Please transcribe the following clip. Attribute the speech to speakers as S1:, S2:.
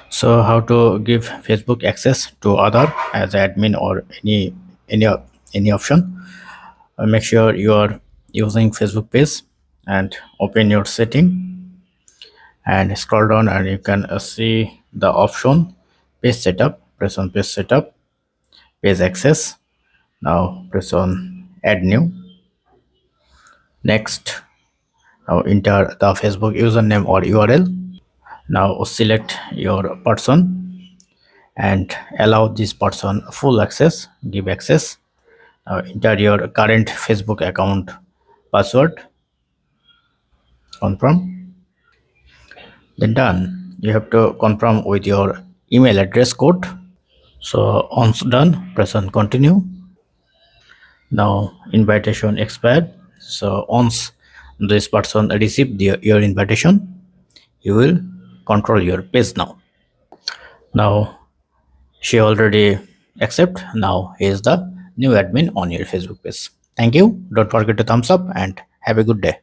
S1: So how to give Facebook access to other as admin or any any option. Make sure you are using Facebook page and open your setting and scroll down and you can see the option page setup. Press on page setup, page access. Now press on add new. Next, now enter the Facebook username or URL. Now select your person and allow this person full access, give access. Now enter your current Facebook account password, confirm, then done. You have to confirm with your email address code. So once done, press on continue. Now invitation expired. So once this person receive your invitation, you will control your page now. Now she already accept. Now he is the new admin on your Facebook page. Thank you. Don't forget to thumbs up and have a good day.